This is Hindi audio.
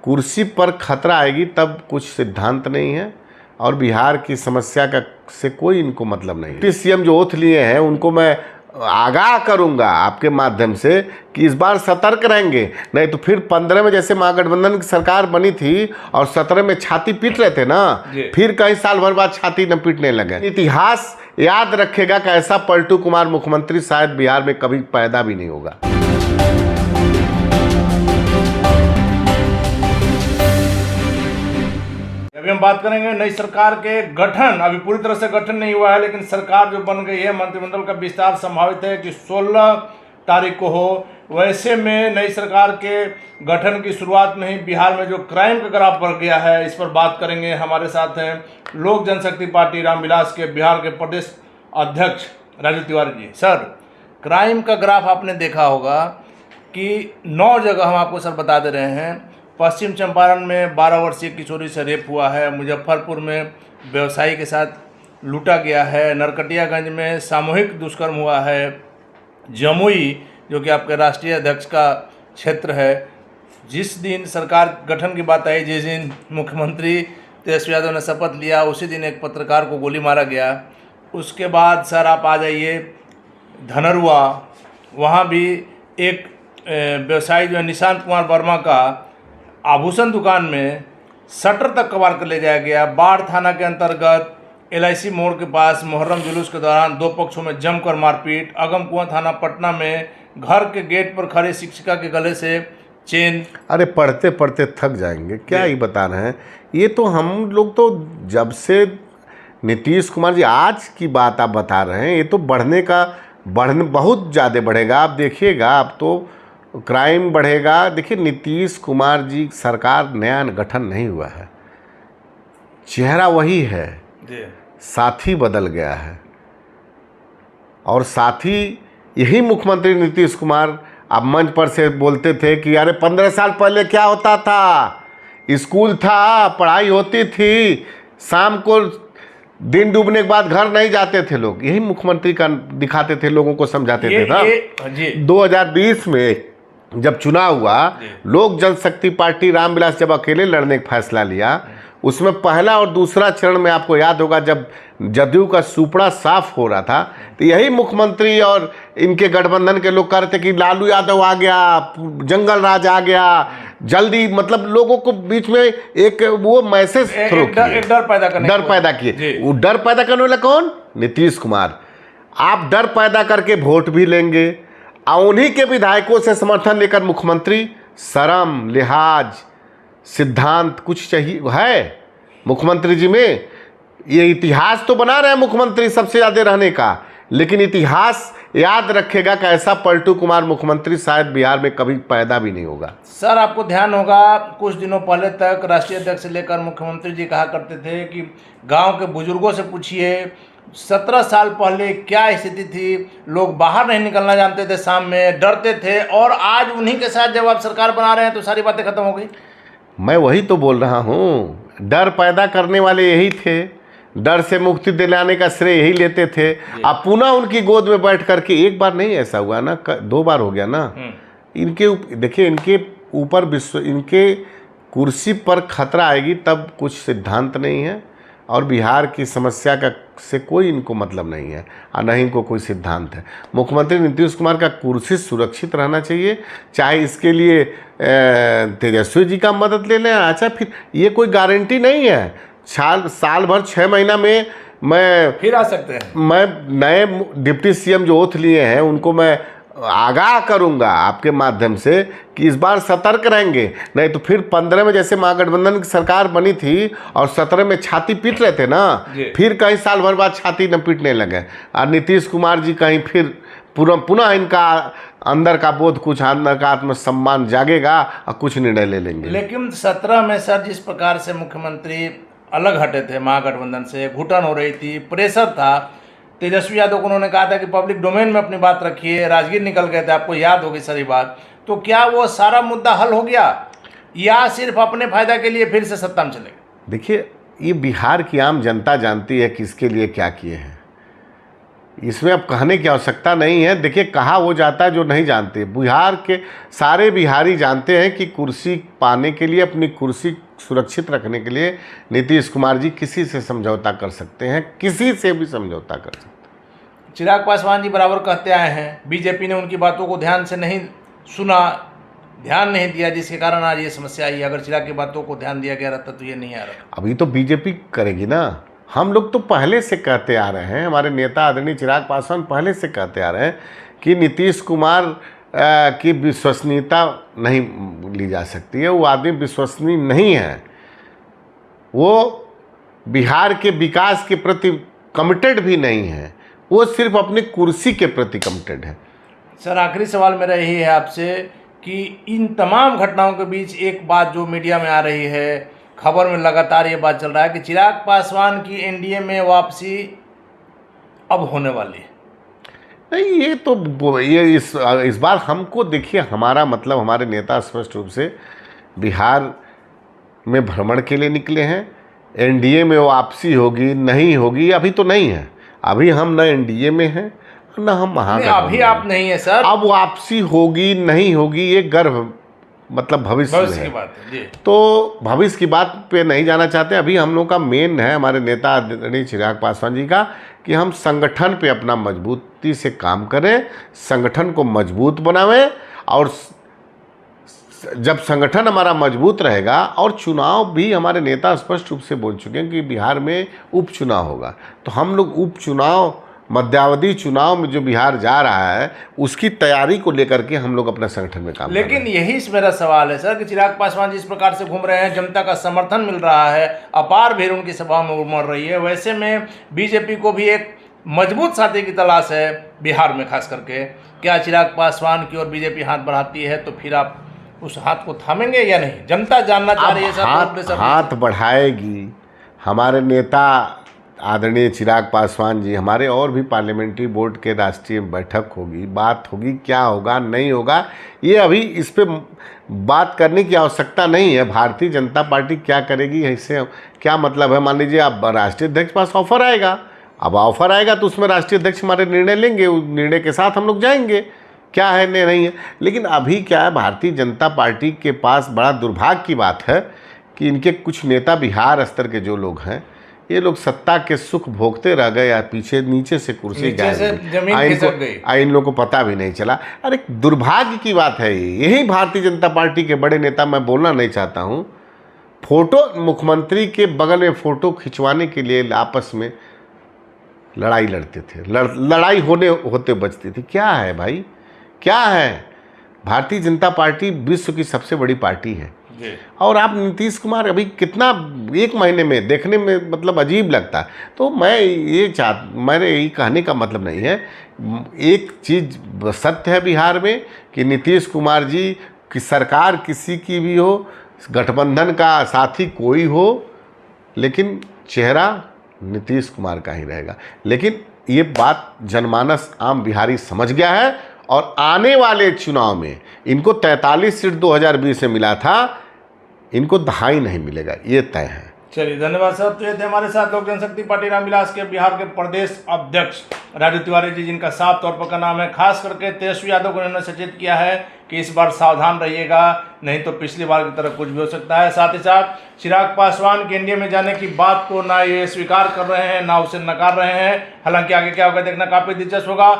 कुर्सी पर खतरा आएगी तब कुछ सिद्धांत नहीं है और बिहार की समस्या का से कोई इनको मतलब नहीं है। सीएम जो ओथ लिए हैं उनको मैं आगाह करूंगा आपके माध्यम से कि इस बार सतर्क रहेंगे, नहीं तो फिर 15 में जैसे महागठबंधन की सरकार बनी थी और 17 में छाती पीट रहे थे ना, फिर कई साल भर बाद छाती न पीटने लगे। इतिहास याद रखेगा कि ऐसा पलटू कुमार मुख्यमंत्री शायद बिहार में कभी पैदा भी नहीं होगा। अभी हम बात करेंगे नई सरकार के गठन। अभी पूरी तरह से गठन नहीं हुआ है, लेकिन सरकार जो बन गई है, मंत्रिमंडल का विस्तार संभावित है कि 16 तारीख को हो। वैसे में नई सरकार के गठन की शुरुआत में ही बिहार में जो क्राइम का ग्राफ बढ़ गया है, इस पर बात करेंगे। हमारे साथ हैं लोक जनशक्ति पार्टी रामविलास के बिहार के प्रदेश अध्यक्ष राजू तिवारी जी। सर, क्राइम का ग्राफ आपने देखा होगा कि 9 जगह हम आपको सर बता दे रहे हैं। पश्चिम चंपारण में 12 वर्षीय किशोरी से रेप हुआ है, मुजफ्फरपुर में व्यवसायी के साथ लूटा गया है, नरकटियागंज में सामूहिक दुष्कर्म हुआ है, जमुई जो कि आपके राष्ट्रीय अध्यक्ष का क्षेत्र है, जिस दिन सरकार गठन की बात आई, जिस दिन मुख्यमंत्री तेजस्वी यादव ने शपथ लिया, उसी दिन एक पत्रकार को गोली मारा गया। उसके बाद सर आप आ जाइए धनरुआ, वहाँ भी एक व्यवसायी जो है निशांत कुमार वर्मा का आभूषण दुकान में शटर तक कबाड़ कर ले जाया गया। बाढ़ थाना के अंतर्गत LIC मोड़ के पास मुहर्रम जुलूस के दौरान 2 पक्षों में जमकर मारपीट। अगमकुआं थाना पटना में घर के गेट पर खड़े शिक्षिका के गले से चेन। अरे पढ़ते पढ़ते थक जाएंगे, क्या ही बता रहे हैं। ये तो हम लोग तो जब से नीतीश कुमार जी आज की बात आप बता रहे हैं, ये तो बढ़ने बहुत ज़्यादा बढ़ेगा। आप देखिएगा, आप तो क्राइम बढ़ेगा। देखिए नीतीश कुमार जी सरकार नया गठन नहीं हुआ है, चेहरा वही है, साथी बदल गया है। और साथी यही मुख्यमंत्री नीतीश कुमार अब मंच पर से बोलते थे कि अरे 15 साल पहले क्या होता था, स्कूल था, पढ़ाई होती थी, शाम को दिन डूबने के बाद घर नहीं जाते थे लोग। यही मुख्यमंत्री का दिखाते थे, लोगों को समझाते थे ना। 2020 में जब चुनाव हुआ, लोक जनशक्ति पार्टी रामविलास जब अकेले लड़ने का फैसला लिया, उसमें पहला और दूसरा चरण में आपको याद होगा जब जदयू का सुपड़ा साफ हो रहा था, तो यही मुख्यमंत्री और इनके गठबंधन के लोग कह रहे थे कि लालू यादव आ गया, जंगल राज आ गया, जल्दी, मतलब लोगों को बीच में एक वो मैसेज थ्रो किए, डर पैदा किए। वो डर पैदा करने वाला कौन? नीतीश कुमार। आप डर पैदा करके वोट भी लेंगे, और उन्हीं के विधायकों से समर्थन लेकर मुख्यमंत्री शर्म, लिहाज, सिद्धांत कुछ चाहिए है मुख्यमंत्री जी में। ये इतिहास तो बना रहे हैं मुख्यमंत्री सबसे ज़्यादा रहने का, लेकिन इतिहास याद रखेगा कि ऐसा पलटू कुमार मुख्यमंत्री शायद बिहार में कभी पैदा भी नहीं होगा। सर, आपको ध्यान होगा कुछ दिनों पहले तक राष्ट्रीय अध्यक्ष से लेकर मुख्यमंत्री जी कहा करते थे कि गांव के बुजुर्गों से पूछिए 17 साल पहले क्या स्थिति थी, लोग बाहर नहीं निकलना जानते थे, शाम में डरते थे, और आज उन्हीं के साथ जब आप सरकार बना रहे हैं तो सारी बातें खत्म हो गई। मैं वही तो बोल रहा हूँ, डर पैदा करने वाले यही थे, डर से मुक्ति दिलाने का श्रेय यही लेते थे। अब पुनः उनकी गोद में बैठ करके, एक बार नहीं ऐसा हुआ ना, 2 बार हो गया ना। इनके देखिए, इनके ऊपर इनके कुर्सी पर खतरा आएगी तब कुछ सिद्धांत नहीं है और बिहार की समस्या का से कोई इनको मतलब नहीं है, और नहीं इनको कोई सिद्धांत है। मुख्यमंत्री नीतीश कुमार का कुर्सी सुरक्षित रहना चाहिए, चाहे इसके लिए तेजस्वी जी का मदद ले लें। अच्छा, फिर ये कोई गारंटी नहीं है, साल भर 6 महीना में मैं फिर आ सकते हैं। मैं नए डिप्टी सीएम जो ओथ लिए हैं उनको मैं आगाह करूंगा आपके माध्यम से कि इस बार सतर्क रहेंगे, नहीं तो फिर 15 में जैसे महागठबंधन की सरकार बनी थी और 17 में छाती पीट रहे थे ना, फिर कई साल भर बाद छाती न पीटने लगे। और नीतीश कुमार जी कहीं फिर पुनः इनका अंदर का बोध, कुछ अंदर का आत्मसम्मान जागेगा और कुछ निर्णय ले लेंगे। लेकिन 17 में सर जिस प्रकार से मुख्यमंत्री अलग हटे थे महागठबंधन से, घुटन हो रही थी, प्रेशर था, तेजस्वी यादव को उन्होंने कहा था कि पब्लिक डोमेन में अपनी बात रखिए, राजगीर निकल गए थे, आपको याद होगी सारी बात। तो क्या वो सारा मुद्दा हल हो गया या सिर्फ अपने फायदा के लिए फिर से सत्ता में चलेगा? देखिए, ये बिहार की आम जनता जानती है किसके लिए क्या किए हैं। इसमें अब कहने की आवश्यकता नहीं है। देखिए, कहा वो जाता है जो नहीं जानते। बिहार के सारे बिहारी जानते हैं कि कुर्सी पाने के लिए, अपनी कुर्सी सुरक्षित रखने के लिए नीतीश कुमार जी किसी से समझौता कर सकते हैं, किसी से भी समझौता कर सकते हैं। चिराग पासवान जी बराबर कहते आए हैं बीजेपी ने उनकी बातों को ध्यान से नहीं सुना, ध्यान नहीं दिया, जिसके कारण आज ये समस्या आई। अगर चिराग की बातों को ध्यान दिया गया रहता तो ये नहीं आ रहा। अभी तो बीजेपी करेगी ना। हम लोग तो पहले से कहते आ रहे हैं, हमारे नेता आदरणीय चिराग पासवान पहले से कहते आ रहे हैं कि नीतीश कुमार की विश्वसनीयता नहीं ली जा सकती है। वो आदमी विश्वसनीय नहीं है, वो बिहार के विकास के प्रति कमिटेड भी नहीं है, वो सिर्फ अपनी कुर्सी के प्रति कमिटेड है। सर, आखिरी सवाल मेरा यही है आपसे कि इन तमाम घटनाओं के बीच एक बात जो मीडिया में आ रही है, खबर में लगातार ये बात चल रहा है कि चिराग पासवान की एनडीए में वापसी अब होने वाली है। नहीं, ये तो ये इस बार हमको देखिए, हमारा मतलब हमारे नेता स्पष्ट रूप से बिहार में भ्रमण के लिए निकले हैं। एनडीए में वापसी होगी नहीं होगी अभी तो नहीं है। अभी हम न एनडीए में हैं न हम महागठबंधन। अभी आप नहीं है सर। अब वापसी होगी नहीं होगी ये गर्भ मतलब भविष्य की बात है जी। तो भविष्य की बात पे नहीं जाना चाहते। अभी हम लोग का मेन है, हमारे नेता आदरणीय चिराग पासवान जी का, कि हम संगठन पे अपना मजबूती से काम करें, संगठन को मजबूत बनावें। और जब संगठन हमारा मजबूत रहेगा, और चुनाव भी हमारे नेता स्पष्ट रूप से बोल चुके हैं कि बिहार में उपचुनाव होगा, तो हम लोग उपचुनाव, मध्यावधि चुनाव में जो बिहार जा रहा है उसकी तैयारी को लेकर के हम लोग अपना संगठन में काम लेकिन यही मेरा सवाल है सर कि चिराग पासवान जिस प्रकार से घूम रहे हैं, जनता का समर्थन मिल रहा है, अपार भीड़ उनकी सभा में उमड़ रही है, वैसे में बीजेपी को भी एक मजबूत साथी की तलाश है बिहार में खास करके। क्या चिराग पासवान की ओर बीजेपी हाथ बढ़ाती है तो फिर आप उस हाथ को थामेंगे या नहीं? जनता जानना चाह रही है सर। हाथ बढ़ाएगी हमारे नेता आदरणीय चिराग पासवान जी। हमारे और भी पार्लियामेंट्री बोर्ड के राष्ट्रीय बैठक होगी, बात होगी, क्या होगा नहीं होगा ये अभी इस पे बात करने की आवश्यकता नहीं है। भारतीय जनता पार्टी क्या करेगी इससे क्या मतलब है? मान लीजिए अब राष्ट्रीय अध्यक्ष पास ऑफर आएगा, अब ऑफर आएगा तो उसमें राष्ट्रीय अध्यक्ष हमारे निर्णय लेंगे, उस निर्णय के साथ हम लोग जाएंगे, क्या है नहीं है। लेकिन अभी क्या है, भारतीय जनता पार्टी के पास बड़ा दुर्भाग्य की बात है कि इनके कुछ नेता बिहार स्तर के जो लोग हैं, ये लोग सत्ता के सुख भोगते रह गए या पीछे नीचे से कुर्सी गई, इन लोगों को पता भी नहीं चला। अरे दुर्भाग्य की बात है ये। यही भारतीय जनता पार्टी के बड़े नेता, मैं बोलना नहीं चाहता हूँ, फोटो मुख्यमंत्री के बगल में फोटो खिंचवाने के लिए आपस में लड़ाई लड़ते थे, लड़ाई होते बचती थी। क्या है भाई, क्या है? भारतीय जनता पार्टी विश्व की सबसे बड़ी पार्टी है। और आप नीतीश कुमार अभी कितना, एक महीने में देखने में मतलब अजीब लगता है। तो मेरे ये कहने का मतलब नहीं है। एक चीज़ सत्य है बिहार में कि नीतीश कुमार जी की सरकार किसी की भी हो, गठबंधन का साथी कोई हो, लेकिन चेहरा नीतीश कुमार का ही रहेगा। लेकिन ये बात जनमानस आम बिहारी समझ गया है, और आने वाले चुनाव में इनको 43 सीट 2020 में मिला था, इनको 2.5 नहीं मिलेगा, ये तय है। चलिए, धन्यवाद सर। तो ये थे हमारे साथ लोक जनशक्ति पार्टी रामविलास के बिहार के प्रदेश अध्यक्ष राजू तिवारी जी, जिनका साफ तौर पर का नाम है। खास करके तेजस्वी यादव को उन्होंने सचेत किया है कि इस बार सावधान रहिएगा, नहीं तो पिछली बार की तरह कुछ भी हो सकता है। साथ ही साथ चिराग पासवान के एनडीए में जाने की बात को ना ये स्वीकार कर रहे हैं, ना उसे नकार रहे हैं। हालांकि आगे क्या होगा देखना काफी दिलचस्प होगा।